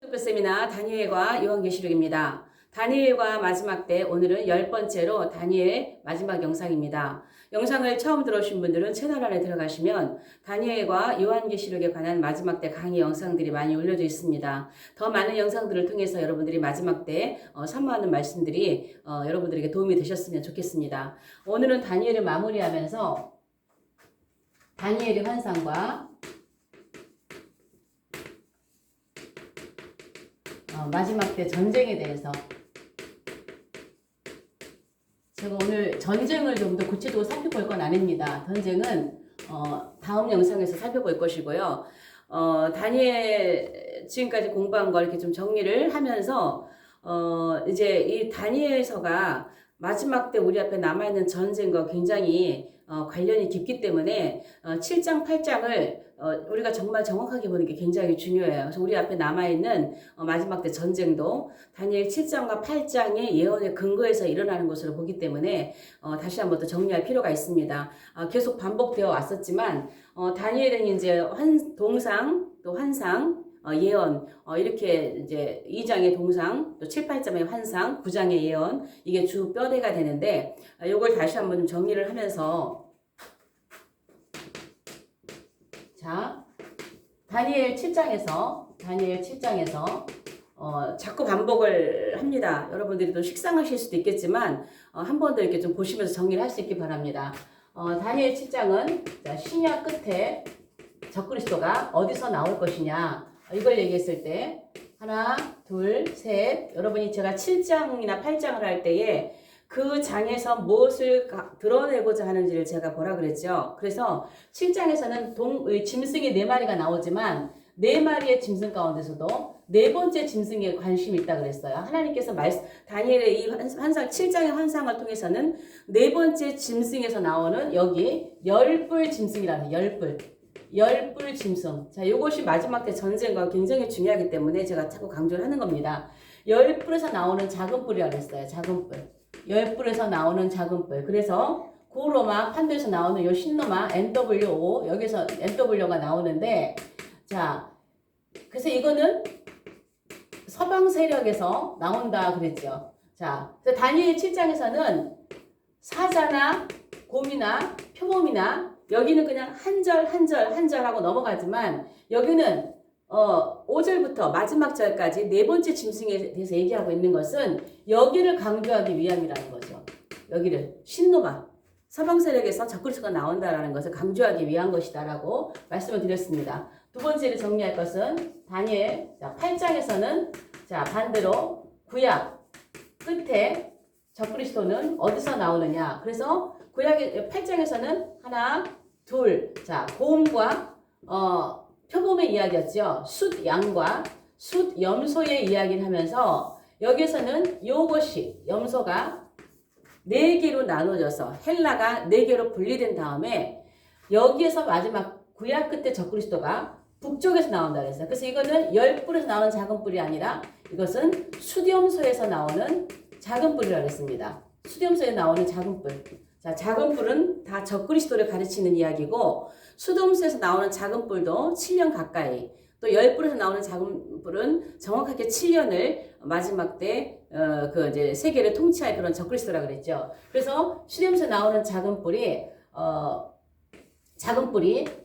기독교 세미나 다니엘과 요한계시록입니다. 다니엘과 마지막 때 오늘은 10번째로 다니엘 마지막 영상입니다. 영상을 처음 들어오신 분들은 채널 안에 들어가시면 다니엘과 요한계시록에 관한 마지막 때 강의 영상들이 많이 올려져 있습니다. 더 많은 영상들을 통해서 여러분들이 마지막 때 사모하는 말씀들이 여러분들에게 도움이 되셨으면 좋겠습니다. 오늘은 다니엘을 마무리하면서 다니엘의 환상과 마지막 때 전쟁에 대해서 제가 오늘 전쟁을 좀 더 구체적으로 살펴볼 건 아닙니다. 전쟁은 다음 영상에서 살펴볼 것이고요. 다니엘 지금까지 공부한 걸 이렇게 좀 정리를 하면서 이제 이 다니엘서가 마지막 때 우리 앞에 남아있는 전쟁과 굉장히 관련이 깊기 때문에 7장, 8장을 우리가 정말 정확하게 보는 게 굉장히 중요해요. 그래서 우리 앞에 남아있는 마지막 때 전쟁도 다니엘 7장과 8장의 예언의 근거에서 일어나는 것으로 보기 때문에 다시 한번 더 정리할 필요가 있습니다. 계속 반복되어 왔었지만 다니엘은 이제 동상 또 환상 예언, 이렇게 이제 2장의 동상, 또 7, 8장의 환상, 9장의 예언, 이게 주 뼈대가 되는데, 요걸 다시 한번 좀 정리를 하면서, 자, 다니엘 7장에서, 자꾸 반복을 합니다. 여러분들이 또 식상하실 수도 있겠지만, 한 번 더 이렇게 좀 보시면서 정리를 할 수 있기 바랍니다. 다니엘 7장은, 신약 끝에 적그리스도가 어디서 나올 것이냐, 이걸 얘기했을 때 하나, 둘, 셋. 여러분이 제가 7장이나 8장을 할 때에 그 장에서 무엇을 드러내고자 하는지를 제가 보라 그랬죠. 그래서 7장에서는 짐승이 4마리가 나오지만 4마리의 짐승 가운데서도 4번째 짐승에 관심이 있다 그랬어요. 하나님께서 다니엘의 이 환상, 7장의 환상을 통해서는 4번째 짐승에서 나오는 여기 10뿔 짐승이라는 10뿔 짐승. 자, 요것이 마지막 때 전쟁과 굉장히 중요하기 때문에 제가 자꾸 강조를 하는 겁니다. 10뿔에서 나오는 작은 뿔이라고 했어요. 작은 뿔. 10뿔에서 나오는 작은 뿔. 그래서 고로마 판도에서 나오는 요 신로마 NWO, 여기서 NW가 나오는데, 자, 그래서 이거는 서방 세력에서 나온다 그랬죠. 자, 그래서 다니엘 7장에서는 사자나 곰이나 표범이나 여기는 그냥 한 절 하고 넘어가지만 여기는 5절부터 마지막 절까지 4번째 짐승에 대해서 얘기하고 있는 것은 여기를 강조하기 위함이라는 거죠. 여기를 신노바 서방 세력에서 적그리스도가 나온다라는 것을 강조하기 위한 것이다라고 말씀을 드렸습니다. 두 번째로 정리할 것은 다니엘 8장에서는 자 반대로 구약 끝에 적그리스도는 어디서 나오느냐. 그래서 구약의 8장에서는 하나, 둘, 자 곰과 표범의 이야기였죠. 숫 양과 숫 염소의 이야기를 하면서 여기서는 요것이 염소가 4개로 나눠져서 헬라가 4개로 분리된 다음에 여기에서 마지막 구약 끝에 적그리스도가 북쪽에서 나온다 그랬어요. 그래서 이거는 10뿔에서 나오는 작은 뿔이 아니라 이것은 숫염소에서 나오는 작은 뿔이라고 했습니다. 숫염소에 나오는 작은 뿔. 자, 작은 뿔은 다 적그리스도를 가르치는 이야기고 숫염소에서 나오는 작은 뿔도 7년 가까이 또 10뿔에서 나오는 작은 뿔은 정확하게 7년을 마지막 때 이제 세계를 통치할 그런 적그리스도라고 그랬죠. 그래서 숫염소에 나오는 작은 뿔이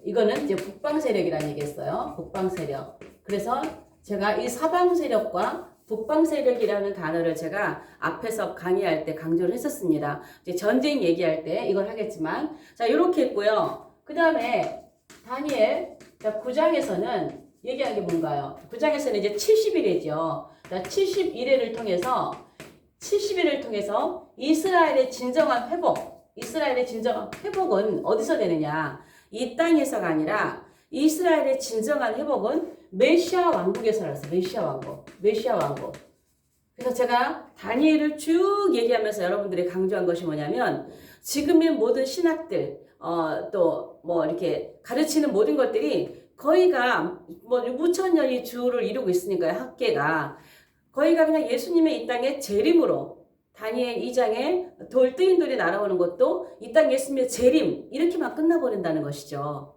이거는 이제 북방 세력이라는 얘기했어요. 북방 세력. 그래서 제가 이 사방 세력과 북방 세력이라는 단어를 제가 앞에서 강의할 때 강조를 했었습니다. 이제 전쟁 얘기할 때 이걸 하겠지만, 자, 이렇게 했고요. 그 다음에 다니엘 9장에서는 얘기한 게 뭔가요? 9장에서는 이제 70일이죠. 자, 70일을 통해서 이스라엘의 진정한 회복은 어디서 되느냐? 이 땅에서가 아니라 이스라엘의 진정한 회복은 메시아 왕국에서 나왔어요. 메시아 왕국. 그래서 제가 다니엘을 쭉 얘기하면서 여러분들이 강조한 것이 뭐냐면 지금의 모든 신학들 또 뭐 이렇게 가르치는 모든 것들이 거의가 뭐 6,000년이 주를 이루고 있으니까요. 학계가 거의가 그냥 예수님의 이 땅의 재림으로 다니엘 2장에 뜨인 돌이 날아오는 것도 이 땅 예수님의 재림 이렇게만 끝나버린다는 것이죠.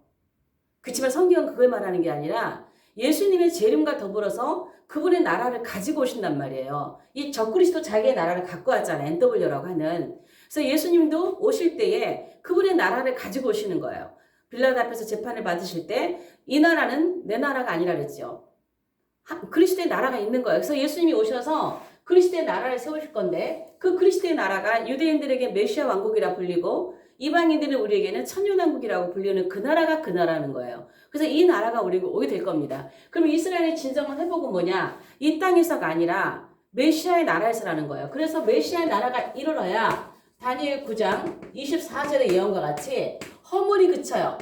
그렇지만 성경은 그걸 말하는 게 아니라 예수님의 재림과 더불어서 그분의 나라를 가지고 오신단 말이에요. 이 적그리스도 자기의 나라를 갖고 왔잖아요. NW라고 하는. 그래서 예수님도 오실 때에 그분의 나라를 가지고 오시는 거예요. 빌라도 앞에서 재판을 받으실 때 이 나라는 내 나라가 아니라 그랬죠. 그리스도의 나라가 있는 거예요. 그래서 예수님이 오셔서 그리스도의 나라를 세우실 건데 그 그리스도의 나라가 유대인들에게 메시아 왕국이라 불리고 이방인들은 우리에게는 천년왕국이라고 불리는 그 나라가 그 나라는 거예요. 그래서 이 나라가 우리에게 오게 될 겁니다. 그럼 이스라엘의 진정한 회복은 뭐냐? 이 땅에서가 아니라 메시아의 나라에서라는 거예요. 그래서 메시아의 나라가 이르러야 다니엘 9장 24절의 예언과 같이 허물이 그쳐요.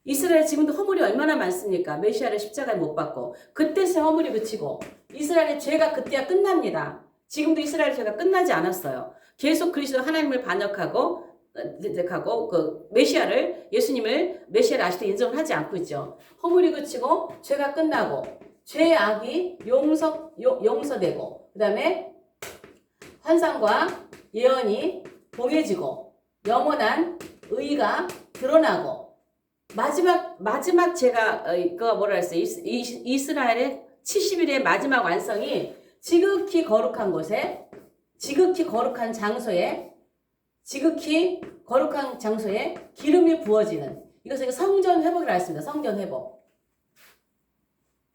이스라엘 지금도 허물이 얼마나 많습니까? 메시아를 십자가에 못 박고 그때서 허물이 그치고 이스라엘의 죄가 그때야 끝납니다. 지금도 이스라엘 죄가 끝나지 않았어요. 계속 그리스도 하나님을 반역하고 그 메시아를 예수님을 메시아를 아직도 인정을 하지 않고 있죠. 허물이 그치고 죄가 끝나고 죄악이 용서되고 그다음에 환상과 예언이 봉해지고 영원한 의가 드러나고 마지막 제가 그거 뭐라 했어요? 이스라엘의 70일의 마지막 완성이 지극히 거룩한 곳에 지극히 거룩한 장소에 기름이 부어지는 이것을 성전 회복이라고 했습니다. 성전 회복.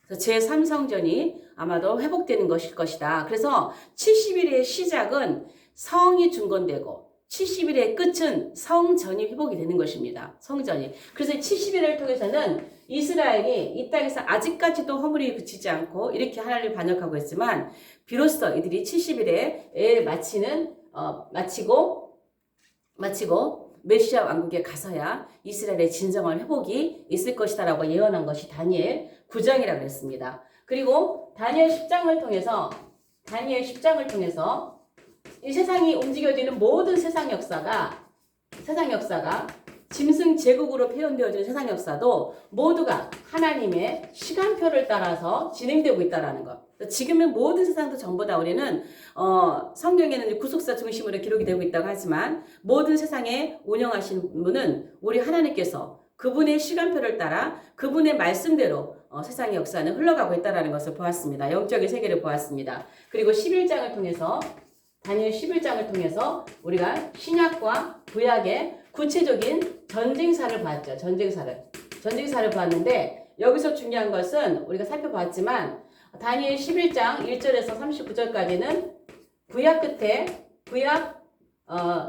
그래서 제3성전이 아마도 회복되는 것일 것이다. 그래서 70일의 시작은 성이 중건되고 70일의 끝은 성전이 회복이 되는 것입니다. 성전이. 그래서 70일을 통해서는 이스라엘이 이 땅에서 아직까지도 허물이 그치지 않고 이렇게 하나님을 반역하고 있지만 비로소 이들이 70일에 마치고 메시아 왕국에 가서야 이스라엘의 진정한 회복이 있을 것이다라고 예언한 것이 다니엘 9장이라고 했습니다. 그리고 다니엘 10장을 통해서 이 세상이 움직여지는 모든 세상 역사가 짐승 제국으로 표현되어지는 세상 역사도 모두가 하나님의 시간표를 따라서 진행되고 있다는 것. 지금의 모든 세상도 전부 다 우리는 성경에는 구속사 중심으로 기록이 되고 있다고 하지만 모든 세상에 운영하시는 분은 우리 하나님께서 그분의 시간표를 따라 그분의 말씀대로 세상의 역사는 흘러가고 있다는 것을 보았습니다. 영적인 세계를 보았습니다. 그리고 11장을 통해서 다니엘 11장을 통해서 우리가 신약과 구약의 구체적인 전쟁사를 봤죠. 전쟁사를 봤는데 여기서 중요한 것은 우리가 살펴봤지만 다니엘 11장 1절에서 39절까지는 구약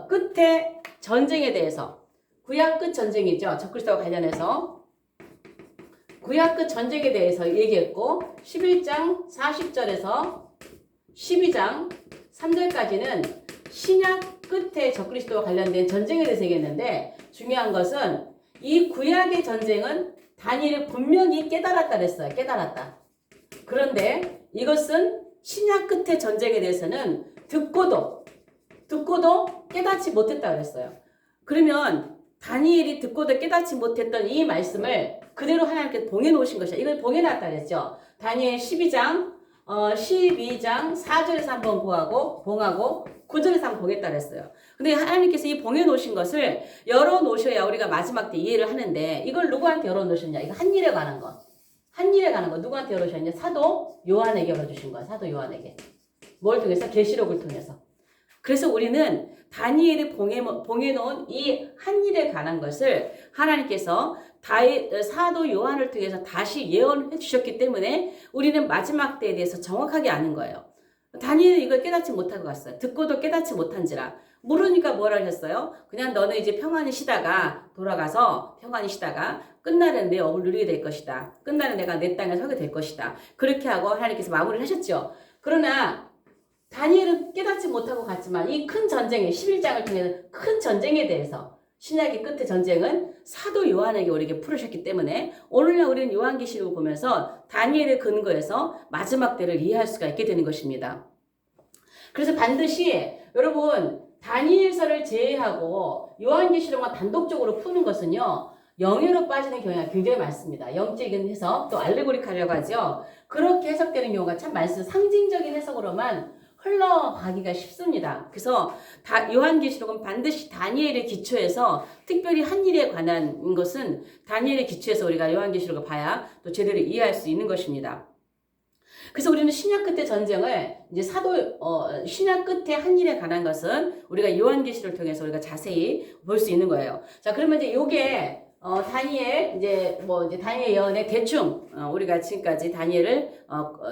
끝에 전쟁에 대해서 구약 끝 전쟁이죠. 적그리스도와 관련해서 구약 끝 전쟁에 대해서 얘기했고 11장 40절에서 12장 3절까지는 신약 끝에 적그리스도와 관련된 전쟁에 대해서 얘기했는데 중요한 것은 이 구약의 전쟁은 다니엘이 분명히 깨달았다 그랬어요. 깨달았다. 그런데 이것은 신약 끝의 전쟁에 대해서는 듣고도 깨닫지 못했다 그랬어요. 그러면 다니엘이 듣고도 깨닫지 못했던 이 말씀을 그대로 하나님께서 봉해놓으신 것이야. 이걸 봉해놨다 그랬죠. 다니엘 12장 4절에서 한번 봉하고 9절에서 한번 봉했다 그랬어요. 근데 하나님께서 이 봉해놓으신 것을 열어놓으셔야 우리가 마지막 때 이해를 하는데 이걸 누구한테 열어놓으셨냐? 이거 한 일에 관한 거. 누구한테 열어주셨냐? 사도 요한에게 열어주신 거야. 사도 요한에게. 뭘 통해서? 계시록을 통해서. 그래서 우리는 다니엘이 봉해놓은 이 한 일에 관한 것을 하나님께서 사도 요한을 통해서 다시 예언해 주셨기 때문에 우리는 마지막 때에 대해서 정확하게 아는 거예요. 다니엘은 이걸 깨닫지 못하고 갔어요. 듣고도 깨닫지 못한지라. 모르니까 뭐라 하셨어요? 그냥 너는 이제 평안히 쉬다가 끝나는 내 업을 누리게 될 것이다. 끝나는 내가 내 땅에 서게 될 것이다. 그렇게 하고 하나님께서 마무리를 하셨죠. 그러나 다니엘은 깨닫지 못하고 갔지만 이 큰 전쟁에 11장을 통해서 큰 전쟁에 대해서 신약의 끝의 전쟁은 사도 요한에게 우리에게 풀으셨기 때문에 오늘날 우리는 요한계시록을 보면서 다니엘의 근거에서 마지막 때를 이해할 수가 있게 되는 것입니다. 그래서 반드시 여러분 다니엘서를 제외하고 요한계시록만 단독적으로 푸는 것은요. 영예로 빠지는 경우가 굉장히 많습니다. 영적인 해석, 또 알레고리카라고 하죠. 그렇게 해석되는 경우가 참 많습니다. 상징적인 해석으로만 흘러가기가 쉽습니다. 그래서 요한계시록은 반드시 다니엘의 기초에서 특별히 한 일에 관한 것은 다니엘의 기초에서 우리가 요한계시록을 봐야 또 제대로 이해할 수 있는 것입니다. 그래서 우리는 신약 끝의 전쟁을 이제 신약 끝의 한 일에 관한 것은 우리가 요한계시록을 통해서 우리가 자세히 볼 수 있는 거예요. 자, 그러면 이제 요게 다니엘 이제 다니엘 예언의 대충 우리가 지금까지 다니엘을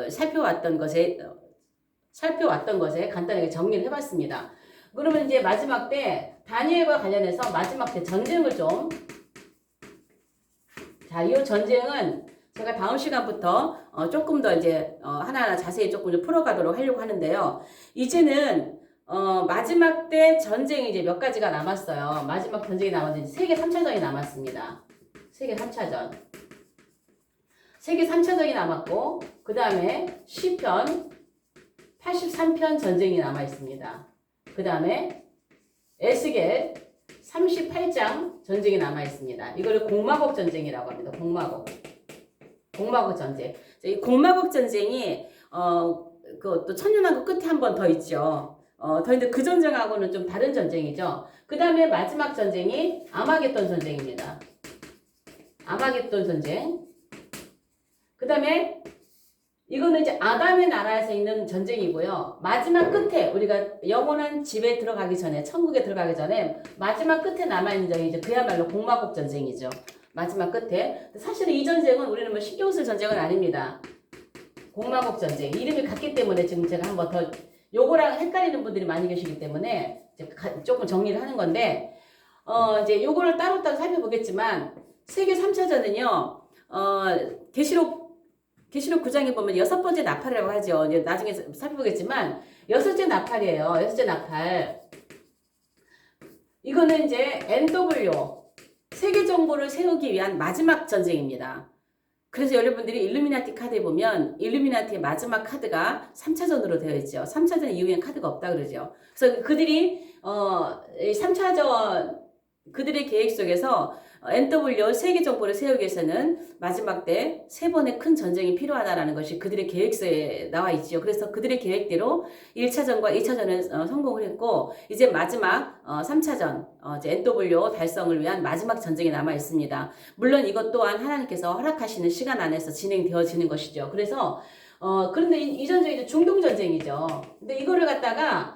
살펴왔던 것에 간단하게 정리를 해봤습니다. 그러면 이제 마지막 때 다니엘과 관련해서 마지막 때 전쟁을 좀 이 전쟁은 제가 다음 시간부터 조금 더 이제 하나하나 자세히 조금 풀어가도록 하려고 하는데요. 이제는 마지막 때 전쟁이 이제 몇 가지가 남았어요. 마지막 전쟁이 남았는데 세계 3차전이 남았습니다. 세계 3차전. 세계 3차전이 남았고 그 다음에 시편 83편 전쟁이 남아 있습니다. 그 다음에 에스겔 38장 전쟁이 남아 있습니다. 이거를 공마곡 전쟁이라고 합니다. 공마곡 전쟁. 이 공마곡 전쟁이 또 천년왕국 끝에 한 번 더 있죠. 더 있는데 그 전쟁하고는 좀 다른 전쟁이죠. 그 다음에 마지막 전쟁이 아마겟돈 전쟁입니다. 아마겟돈 전쟁. 그 다음에 이거는 이제 아담의 나라에서 있는 전쟁이고요. 마지막 끝에 우리가 영원한 집에 들어가기 전에, 천국에 들어가기 전에 마지막 끝에 남아있는 전쟁이 이제 그야말로 공마곡 전쟁이죠. 마지막 끝에. 사실은 이 전쟁은 우리는 뭐 신경 쓸 전쟁은 아닙니다. 공마곡 전쟁. 이름이 같기 때문에 지금 제가 한번 더 요거랑 헷갈리는 분들이 많이 계시기 때문에 이제 조금 정리를 하는 건데, 이제 요거를 따로따로 살펴보겠지만, 세계 3차전은요, 계시록 9장에 보면 6번째 나팔이라고 하죠. 이제 나중에 살펴보겠지만, 6째 나팔이에요. 6째 나팔. 이거는 이제 NW, 세계 정보를 세우기 위한 마지막 전쟁입니다. 그래서 여러분들이 일루미나티 카드에 보면 일루미나티의 마지막 카드가 3차전으로 되어 있죠. 3차전 이후엔 카드가 없다 그러죠. 그래서 그들이 3차전 그들의 계획 속에서 NW 세계 정보를 세우기 위해서는 마지막 때 3번의 큰 전쟁이 필요하다라는 것이 그들의 계획서에 나와 있지요. 그래서 그들의 계획대로 1차전과 2차전을 성공을 했고 이제 마지막 3차전 이제 NW 달성을 위한 마지막 전쟁이 남아 있습니다. 물론 이것 또한 하나님께서 허락하시는 시간 안에서 진행되어지는 것이죠. 그래서 그런데 이 전쟁이 이제 중동 전쟁이죠. 근데 이거를 갖다가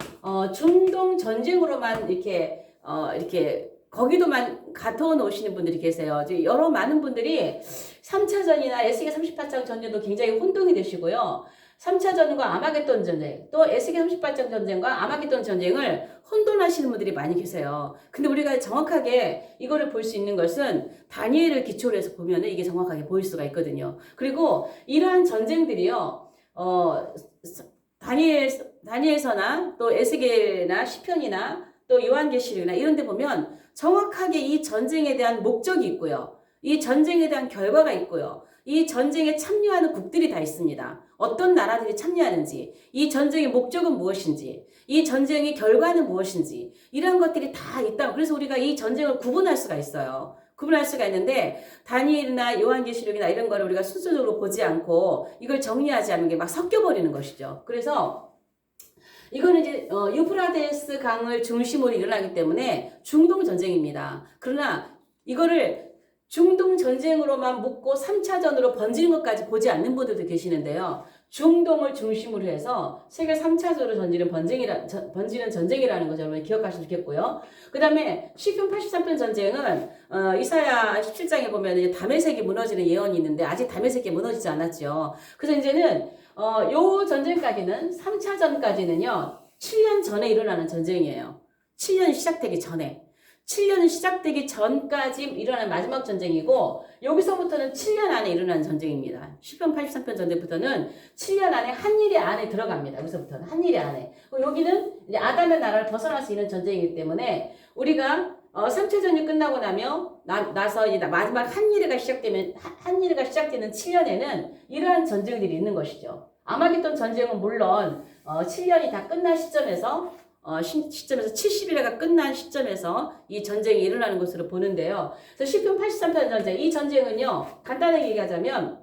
중동 전쟁으로만 이렇게 거기도만 가둬 놓으시는 분들이 계세요. 이제 많은 분들이 3차전이나 에스겔 38장 전쟁도 굉장히 혼동이 되시고요. 3차전과 아마겟돈 전쟁, 또 에스겔 38장 전쟁과 아마겟돈 전쟁을 혼돈하시는 분들이 많이 계세요. 근데 우리가 정확하게 이거를 볼 수 있는 것은 다니엘을 기초로 해서 보면 이게 정확하게 보일 수가 있거든요. 그리고 이러한 전쟁들이요, 다니엘서나 또 에스겔이나 시편이나 또 요한계시록이나 이런 데 보면 정확하게 이 전쟁에 대한 목적이 있고요. 이 전쟁에 대한 결과가 있고요. 이 전쟁에 참여하는 국들이 다 있습니다. 어떤 나라들이 참여하는지, 이 전쟁의 목적은 무엇인지, 이 전쟁의 결과는 무엇인지 이런 것들이 다 있다. 그래서 우리가 이 전쟁을 구분할 수가 있어요. 구분할 수가 있는데 다니엘이나 요한계시록이나 이런 거를 우리가 순서적으로 보지 않고 이걸 정리하지 않는 게 막 섞여버리는 것이죠. 그래서 이거는 이제 유프라테스 강을 중심으로 일어나기 때문에 중동 전쟁입니다. 그러나 이거를 중동 전쟁으로만 묶고 3차전으로 번지는 것까지 보지 않는 분들도 계시는데요. 중동을 중심으로 해서 세계 3차전으로 번지는 전쟁이라는 것을 여러분 기억하시면 좋겠고요. 그 다음에 시편 83편 전쟁은 이사야 17장에 보면 이제 다메섹이 무너지는 예언이 있는데 아직 다메섹이 무너지지 않았죠. 그래서 이제는 요 전쟁까지는 3차전까지는요 7년 전에 일어나는 전쟁이에요. 7년이 시작되기 전에. 7년이 시작되기 전까지 일어난 마지막 전쟁이고 여기서부터는 7년 안에 일어나는 전쟁입니다. 시편 83편 전쟁부터는 7년 안에 한 일이 안에 들어갑니다. 여기서부터는 한 일이 안에. 여기는 이제 아담의 나라를 벗어나서 이런 전쟁이기 때문에 우리가 3차전이 끝나고 나서 이제 마지막 한 일회가 시작되는 7년에는 이러한 전쟁들이 있는 것이죠. 아마겟돈 전쟁은 물론 7년이 다 끝난 시점에서 70일회가 끝난 시점에서 이 전쟁이 일어나는 것으로 보는데요. 그래서 시편 83편 전쟁, 이 전쟁은요, 간단하게 얘기하자면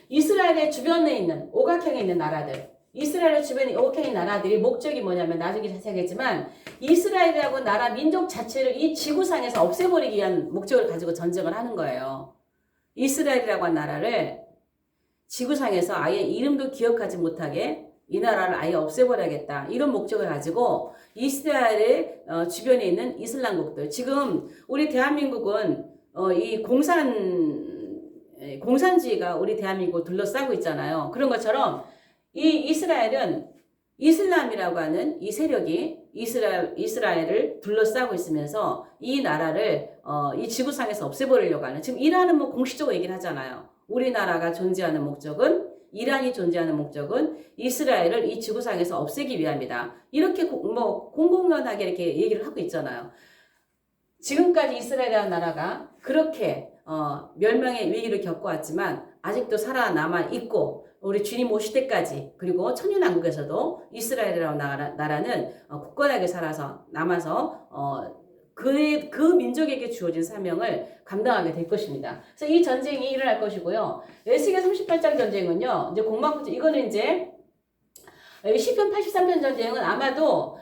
이스라엘의 주변에 있는 오각형에 있는 나라들, 이스라엘 주변에 이렇게 나라들이 목적이 뭐냐면 나중에 자세히 하겠지만 이스라엘이라고 나라 민족 자체를 이 지구상에서 없애버리기 위한 목적을 가지고 전쟁을 하는 거예요. 이스라엘이라고 한 나라를 지구상에서 아예 이름도 기억하지 못하게 이 나라를 아예 없애버려야겠다. 이런 목적을 가지고 이스라엘의 주변에 있는 이슬람국들. 지금 우리 대한민국은 이 공산주의가 우리 대한민국을 둘러싸고 있잖아요. 그런 것처럼 이 이스라엘은 이슬람이라고 하는 이 세력이 이스라엘을 둘러싸고 있으면서 이 나라를 이 지구상에서 없애버리려고 하는, 지금 이란은 뭐 공식적으로 얘기를 하잖아요. 우리나라가 존재하는 목적은, 이란이 존재하는 목적은 이스라엘을 이 지구상에서 없애기 위함이다. 이렇게 뭐 공공연하게 이렇게 얘기를 하고 있잖아요. 지금까지 이스라엘이라는 나라가 그렇게 멸망의 위기를 겪어왔지만 아직도 살아남아 있고, 우리 주님 오실 때까지, 그리고 천년왕국에서도 이스라엘이라는 나라는 굳건하게 남아서 그 민족에게 주어진 사명을 감당하게 될 것입니다. 그래서 이 전쟁이 일어날 것이고요. 에스겔 38장 전쟁은요, 이제 이거는 이제 시편 83편 전쟁은 아마도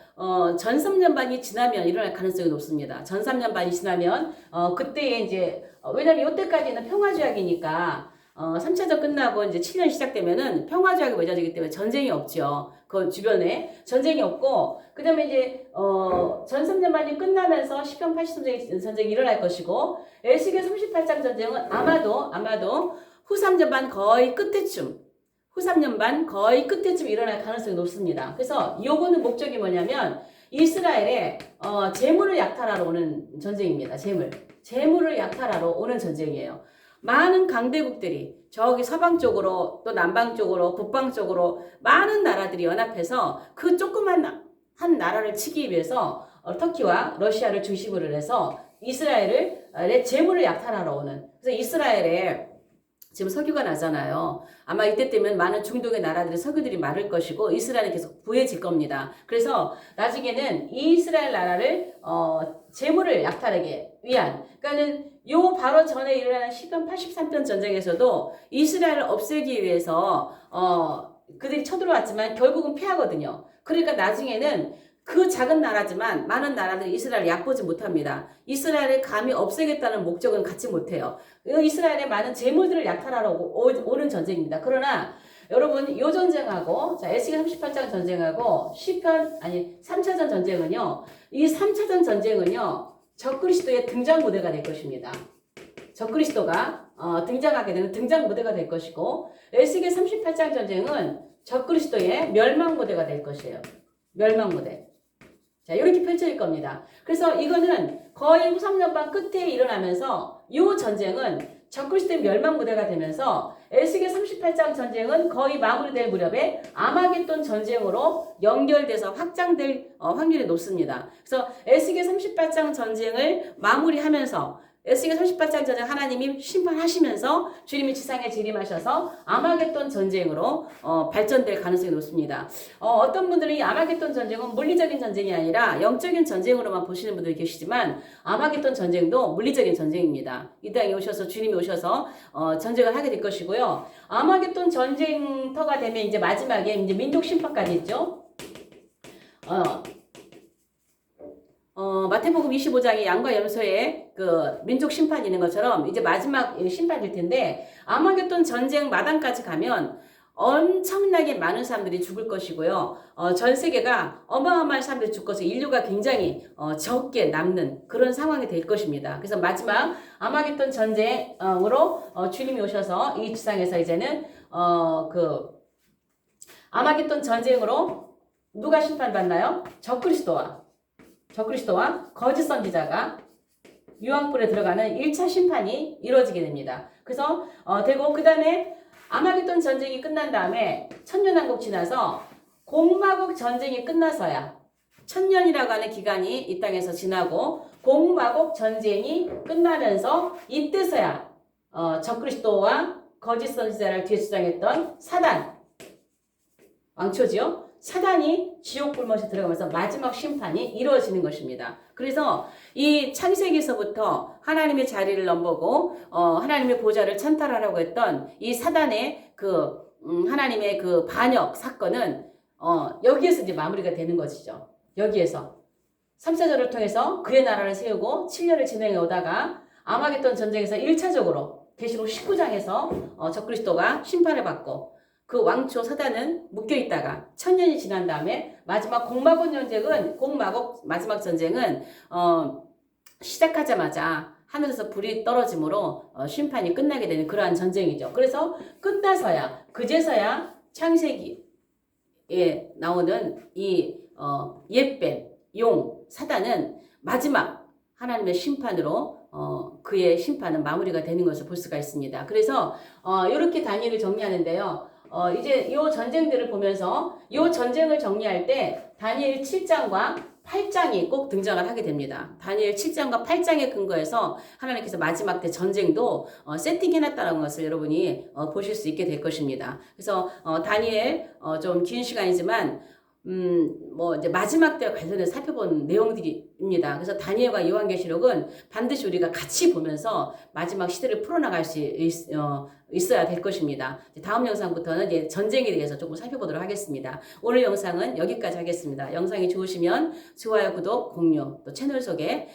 전 3년반이 지나면 일어날 가능성이 높습니다. 전 3년반이 지나면 그때에 이제 왜냐면 이때까지는 평화조약이니까 3차전 끝나고 이제 7년 시작되면은 평화조약이 맺어지기 때문에 전쟁이 없죠. 그 주변에 전쟁이 없고, 그 다음에 이제 전 3년반이 끝나면서 시편 83전 전쟁이 일어날 것이고, 에스겔 38장 전쟁은 아마도 후 3년반 거의 끝에쯤 일어날 가능성이 높습니다. 그래서 요거는 목적이 뭐냐면 이스라엘의 재물을 약탈하러 오는 전쟁입니다. 재물을 약탈하러 오는 전쟁이에요. 많은 강대국들이 저기 서방 쪽으로 또 남방 쪽으로 북방 쪽으로 많은 나라들이 연합해서 그 조그만 한 나라를 치기 위해서 터키와 러시아를 중심으로 해서 이스라엘의 재물을 약탈하러 오는, 그래서 이스라엘에 지금 석유가 나잖아요. 아마 이때 되면 많은 중동의 나라들의 석유들이 마를 것이고 이스라엘은 계속 부해질 겁니다. 그래서 나중에는 이 이스라엘 나라를 재물을 약탈하기 위한, 그러니까는 요 바로 전에 일어나는 시편 83편 전쟁에서도 이스라엘을 없애기 위해서 그들이 쳐들어왔지만 결국은 패하거든요. 그러니까 나중에는 그 작은 나라지만 많은 나라들이 이스라엘을 얕보지 못합니다. 이스라엘을 감히 없애겠다는 목적은 갖지 못해요. 이스라엘의 많은 재물들을 약탈하러 오는 전쟁입니다. 그러나 여러분, 이 전쟁하고, 자, 에스겔 38장 전쟁하고 3차전 전쟁은요, 이 3차전 전쟁은요, 적그리스도의 등장 무대가 될 것입니다. 적그리스도가 등장하게 되는 등장 무대가 될 것이고, 에스겔 38장 전쟁은 적그리스도의 멸망 무대가 될 것이에요. 멸망 무대. 자, 이렇게 펼쳐질 겁니다. 그래서 이거는 거의 후 3년반 끝에 일어나면서 이 전쟁은 적그리스도의 멸망 무대가 되면서 에스겔 38장 전쟁은 거의 마무리될 무렵에 아마겟돈 전쟁으로 연결돼서 확장될 확률이 높습니다. 그래서 에스겔 38장 전쟁을 마무리하면서 에스겔 38장 전쟁 하나님이 심판하시면서 주님이 지상에 재림하셔서 아마겟돈 전쟁으로 발전될 가능성이 높습니다. 어떤 분들은 이 아마겟돈 전쟁은 물리적인 전쟁이 아니라 영적인 전쟁으로만 보시는 분들이 계시지만 아마겟돈 전쟁도 물리적인 전쟁입니다. 이 땅에 오셔서 주님이 오셔서 전쟁을 하게 될 것이고요. 아마겟돈 전쟁터가 되면 이제 마지막에 이제 민족 심판까지 있죠. 마태복음 25장에 양과 염소의 그 민족 심판이 있는 것처럼 이제 마지막 심판일 텐데, 아마겟돈 전쟁 마당까지 가면 엄청나게 많은 사람들이 죽을 것이고요. 전 세계가 어마어마한 사람들이 죽어서 인류가 굉장히 적게 남는 그런 상황이 될 것입니다. 그래서 마지막 아마겟돈 전쟁으로 주님이 오셔서 이 지상에서 이제는 그 아마겟돈 전쟁으로 누가 심판받나요? 적그리스도와 거짓 선지자가 유황불에 들어가는 1차 심판이 이루어지게 됩니다. 그래서 되고 그 다음에 아마겟돈 전쟁이 끝난 다음에 천년왕국 지나서 공마국 전쟁이 끝나서야, 천년이라고 하는 기간이 이 땅에서 지나고 공마국 전쟁이 끝나면서 이때서야 적그리스도와 거짓 선지자를 뒤에 주장했던 사단, 왕초지요. 사단이 지옥 불못에 들어가면서 마지막 심판이 이루어지는 것입니다. 그래서 이 창세기에서부터 하나님의 자리를 넘보고 하나님의 보좌를 찬탈하라고 했던 이 사단의 그 하나님의 그 반역 사건은 여기에서 이제 마무리가 되는 것이죠. 여기에서 3차전을 통해서 그의 나라를 세우고 7년을 진행해 오다가 아마겟돈 전쟁에서 1차적으로 계시록 19장에서 적그리스도가 심판을 받고 그 왕초 사단은 묶여 있다가 1000년이 지난 다음에 마지막 공마곡 마지막 전쟁은 시작하자마자 하늘에서 불이 떨어짐으로 심판이 끝나게 되는 그러한 전쟁이죠. 그래서 끝나서야 그제서야 창세기에 나오는 이 옛뱀 용 사단은 마지막 하나님의 심판으로 그의 심판은 마무리가 되는 것을 볼 수가 있습니다. 그래서 이렇게 다니엘을 정리하는데요. 이제 이 전쟁들을 보면서 이 전쟁을 정리할 때 다니엘 7장과 8장이 꼭 등장을 하게 됩니다. 다니엘 7장과 8장에 근거해서 하나님께서 마지막 때 전쟁도 세팅해놨다는 것을 여러분이 보실 수 있게 될 것입니다. 그래서 다니엘 좀 긴 시간이지만 뭐 이제 마지막 때와 관련해서 살펴본 내용들입니다. 그래서 다니엘과 요한계시록은 반드시 우리가 같이 보면서 마지막 시대를 풀어나갈 수 있어야 될 것입니다. 다음 영상부터는 이제 전쟁에 대해서 조금 살펴보도록 하겠습니다. 오늘 영상은 여기까지 하겠습니다. 영상이 좋으시면 좋아요, 구독, 공유, 또 채널 소개,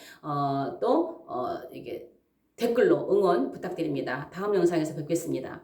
이게 댓글로 응원 부탁드립니다. 다음 영상에서 뵙겠습니다.